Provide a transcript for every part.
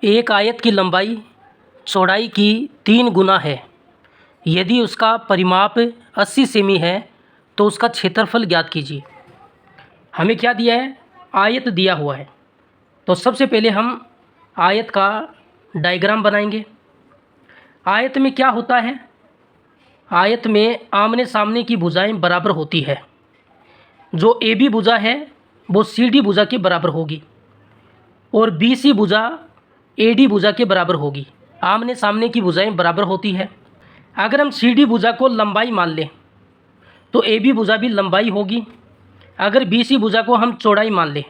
एक आयत की लंबाई चौड़ाई की 3 गुना है। यदि उसका परिमाप 80 सेमी है तो उसका क्षेत्रफल ज्ञात कीजिए। हमें क्या दिया है? आयत दिया हुआ है। तो सबसे पहले हम आयत का डायग्राम बनाएंगे। आयत में क्या होता है? आयत में आमने सामने की भुजाएं बराबर होती है। जो ए बी भुजा है वो सी डी भुजा के बराबर होगी और बी सी भुजा ए डी भुजा के बराबर होगी। आमने सामने की भुजाएं बराबर होती है। अगर हम सी डी भुजा को लंबाई मान लें तो ए बी भुजा भी लंबाई होगी। अगर बी सी भुजा को हम चौड़ाई मान लें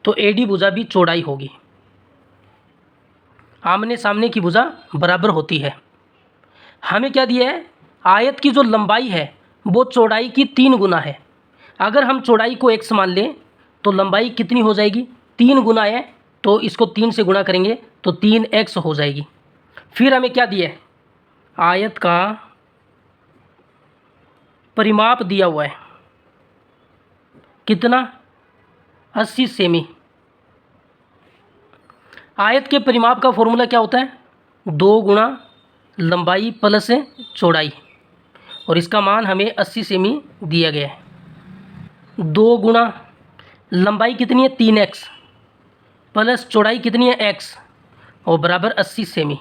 तो ए डी भुजा भी चौड़ाई होगी। आमने सामने की भुजा बराबर होती है। हमें क्या दिया है? आयत की जो लंबाई है वो चौड़ाई की 3 गुना है। अगर हम चौड़ाई को x मान लें तो लंबाई कितनी हो जाएगी? 3 गुना है तो इसको 3 से गुणा करेंगे तो 3x हो जाएगी। फिर हमें क्या दिया है? आयत का परिमाप दिया हुआ है। कितना? 80 सेमी। आयत के परिमाप का फॉर्मूला क्या होता है? 2 गुणा लंबाई प्लस चौड़ाई, और इसका मान हमें 80 सेमी दिया गया है। 2 गुणा लंबाई कितनी है? 3x प्लस चौड़ाई कितनी है? x, और बराबर 80 सेमी।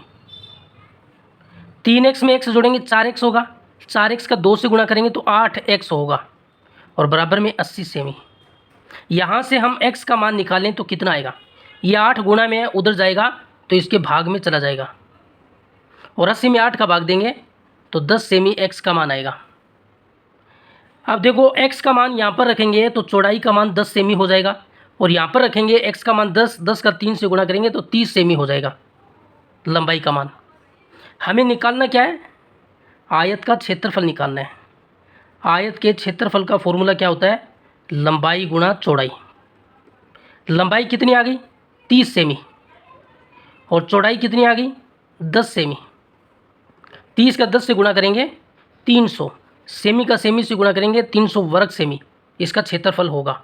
3x में x जोड़ेंगे 4x होगा। 4x का 2 से गुणा करेंगे तो 8x होगा और बराबर में 80 सेमी। यहाँ से हम x का मान निकालें तो कितना आएगा? ये 8 गुणा में उधर जाएगा तो इसके भाग में चला जाएगा और 80 में 8 का भाग देंगे तो 10 सेमी x का मान आएगा। अब देखो x का मान यहाँ पर रखेंगे तो चौड़ाई का मान 10 सेमी हो जाएगा और यहाँ पर रखेंगे x का मान 10, 10 का 3 से गुणा करेंगे तो 30 सेमी हो जाएगा लंबाई का मान। हमें निकालना क्या है? आयत का क्षेत्रफल निकालना है। आयत के क्षेत्रफल का फॉर्मूला क्या होता है? लंबाई गुणा चौड़ाई। लंबाई कितनी आ गई? 30 सेमी और चौड़ाई कितनी आ गई? 10 सेमी। 30 का 10 से गुणा करेंगे 300, सेमी का सेमी से गुणा करेंगे 300 वर्ग सेमी इसका क्षेत्रफल होगा।